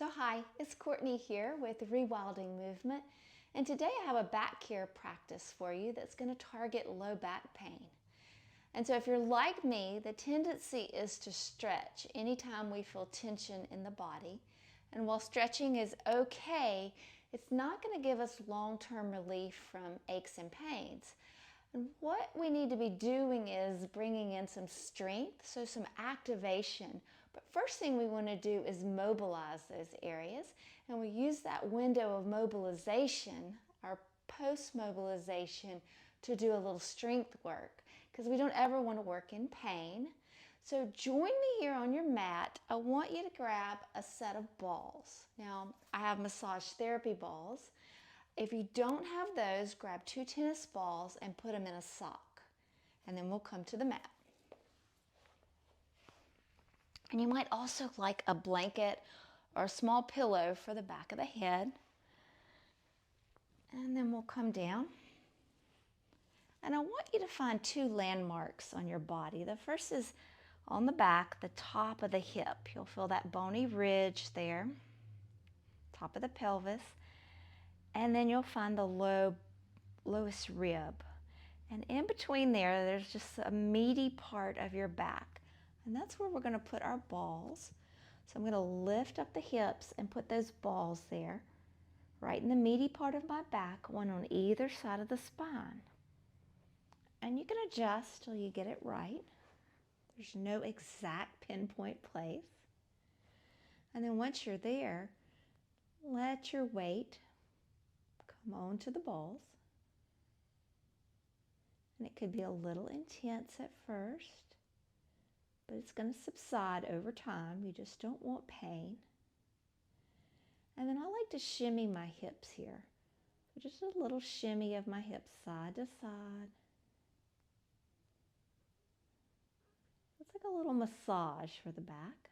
So hi, it's Courtney here with Rewilding Movement, and today I have a back care practice for you that's going to target low back pain. And so if you're like me, the tendency is to stretch anytime we feel tension in the body. And while stretching is okay, it's not going to give us long-term relief from aches and pains. And what we need to be doing is bringing in some strength, so some activation. But first thing we want to do is mobilize those areas. And we use that window of mobilization, our post-mobilization, to do a little strength work because we don't ever want to work in pain. So join me here on your mat. I want you to grab a set of balls. Now, I have massage therapy balls. If you don't have those, grab 2 tennis balls and put them in a sock. And then we'll come to the mat. And you might also like a blanket or a small pillow for the back of the head. And then we'll come down. And I want you to find 2 landmarks on your body. The first is on the back, the top of the hip. You'll feel that bony ridge there, top of the pelvis. And then you'll find the lowest rib. And in between there, there's just a meaty part of your back. And that's where we're going to put our balls. So I'm going to lift up the hips and put those balls there, right in the meaty part of my back, one on either side of the spine. And you can adjust till you get it right. There's no exact pinpoint place. And then once you're there, let your weight come onto the balls. And it could be a little intense at first, but it's going to subside over time. You just don't want pain. And then I like to shimmy my hips here. So just a little shimmy of my hips side to side. It's like a little massage for the back.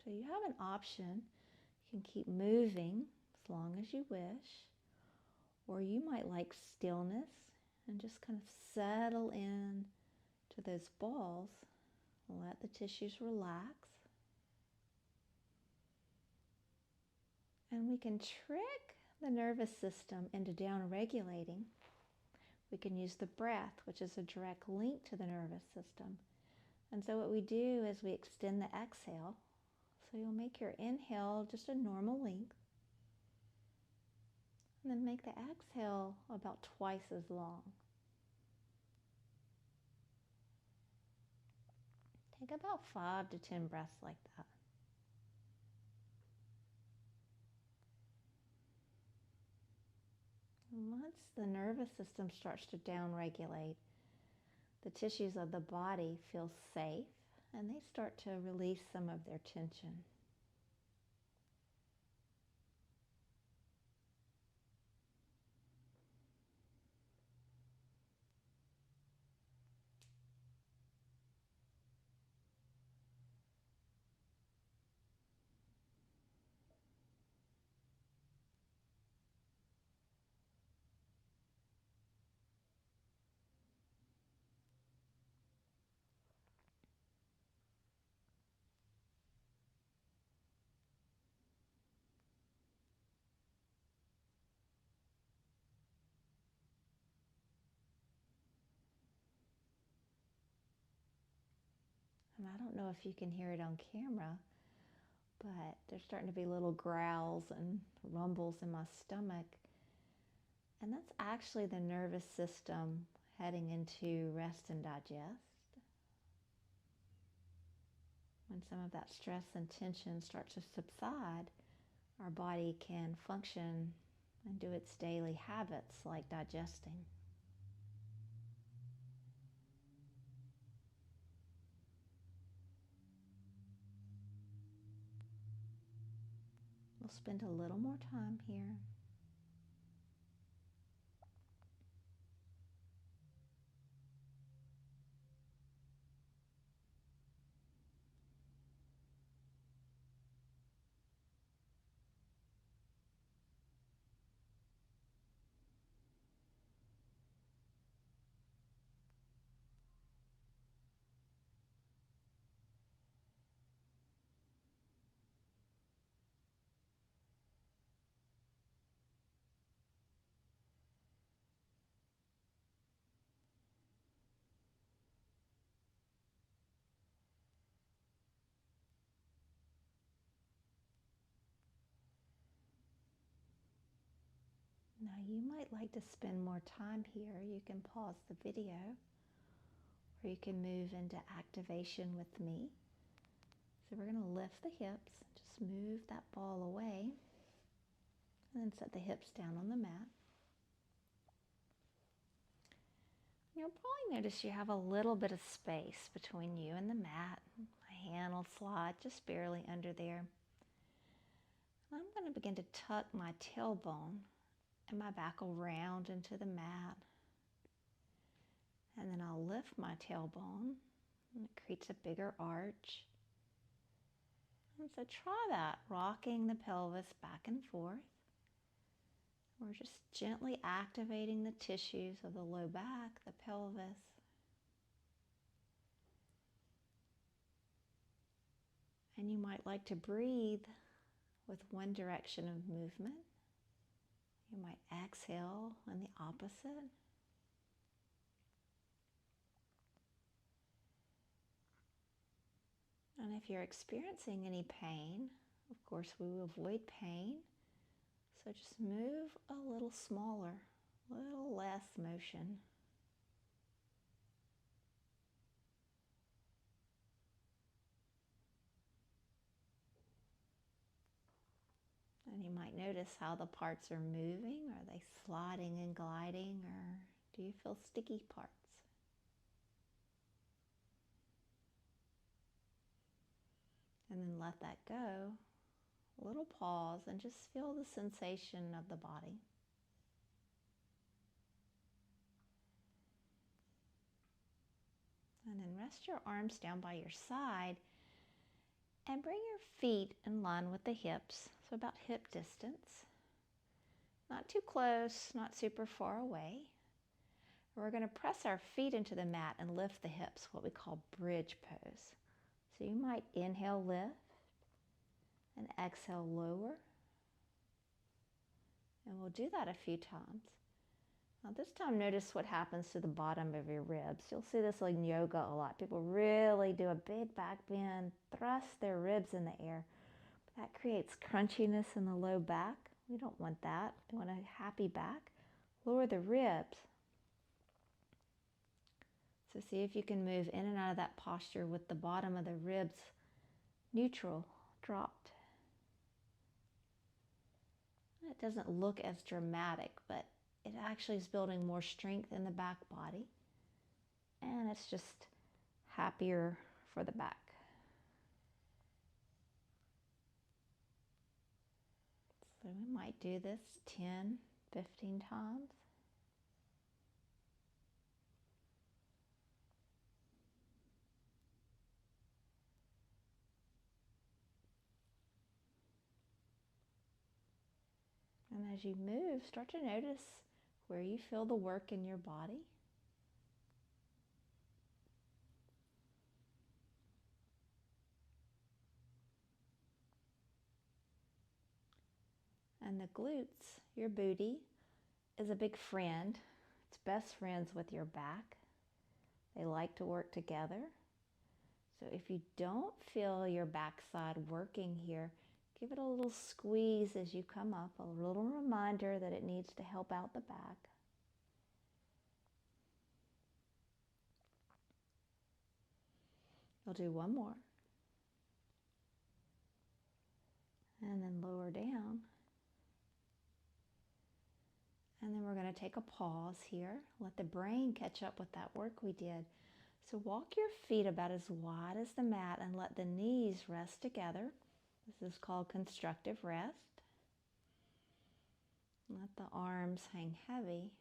So you have an option. You can keep moving as long as you wish, or you might like stillness and just kind of settle in to those balls. Let the tissues relax. And we can trick the nervous system into down-regulating. We can use the breath, which is a direct link to the nervous system. And so what we do is we extend the exhale. So you'll make your inhale just a normal length. And then make the exhale about twice as long. Take about 5 to 10 breaths like that. And once the nervous system starts to downregulate, the tissues of the body feel safe and they start to release some of their tension. And I don't know if you can hear it on camera, but there's starting to be little growls and rumbles in my stomach. And that's actually the nervous system heading into rest and digest. When some of that stress and tension starts to subside, our body can function and do its daily habits like digesting. We'll spend a little more time here. you might like to spend more time here. You can pause the video, or you can move into activation with me. So we're going to lift the hips, just move that ball away, and then set the hips down on the mat. You'll probably notice you have a little bit of space between you and the mat. My hand will slide just barely under there. I'm going to begin to tuck my tailbone, and my back will round into the mat. And then I'll lift my tailbone, and it creates a bigger arch. And so try that, rocking the pelvis back and forth. We're just gently activating the tissues of the low back, the pelvis. And you might like to breathe with one direction of movement. You might exhale in the opposite. And if you're experiencing any pain, of course we will avoid pain. So just move a little smaller, a little less motion. And you might notice how the parts are moving. Are they sliding and gliding, or do you feel sticky parts? And then let that go. A little pause and just feel the sensation of the body. And then rest your arms down by your side and bring your feet in line with the hips, so about hip distance. Not too close, not super far away. We're going to press our feet into the mat and lift the hips, what we call bridge pose. So you might inhale, lift, and exhale, lower. And we'll do that a few times. Now this time, notice what happens to the bottom of your ribs. You'll see this in yoga a lot. People really do a big back bend, thrust their ribs in the air. But that creates crunchiness in the low back. We don't want that. We want a happy back. Lower the ribs. So see if you can move in and out of that posture with the bottom of the ribs neutral, dropped. It doesn't look as dramatic, but it actually is building more strength in the back body. And it's just happier for the back. So we might do this 10, 15 times. And as you move, start to notice where you feel the work in your body. And the glutes, your booty, is a big friend. It's best friends with your back. They like to work together. So if you don't feel your backside working here, give it a little squeeze as you come up, a little reminder that it needs to help out the back. You'll do one more. And then lower down. And then we're going to take a pause here. Let the brain catch up with that work we did. So walk your feet about as wide as the mat and let the knees rest together. This is called constructive rest. Let the arms hang heavy.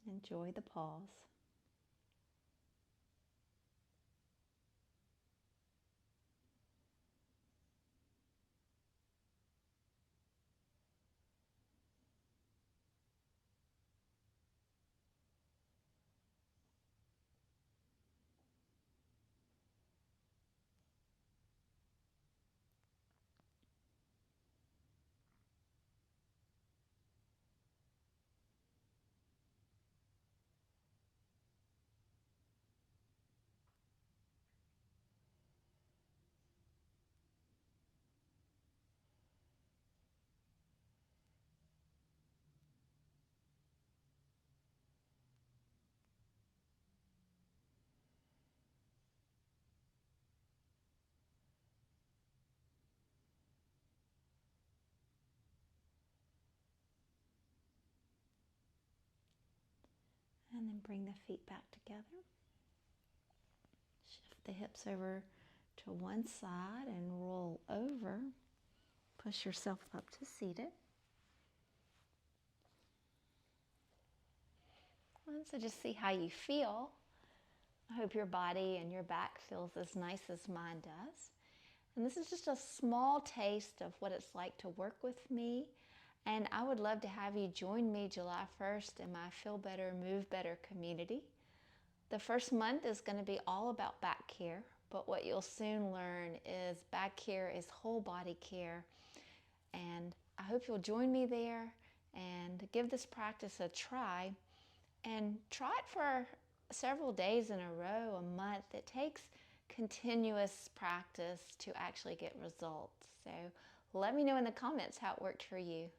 Enjoy the pause. And then bring the feet back together. Shift the hips over to one side and roll over. Push yourself up to seated. And so just see how you feel. I hope your body and your back feels as nice as mine does. And this is just a small taste of what it's like to work with me. And I would love to have you join me July 1st in my Feel Better, Move Better community. The first month is going to be all about back care, but what you'll soon learn is back care is whole body care. And I hope you'll join me there and give this practice a try. And try it for several days in a row, a month. It takes continuous practice to actually get results. So let me know in the comments how it worked for you.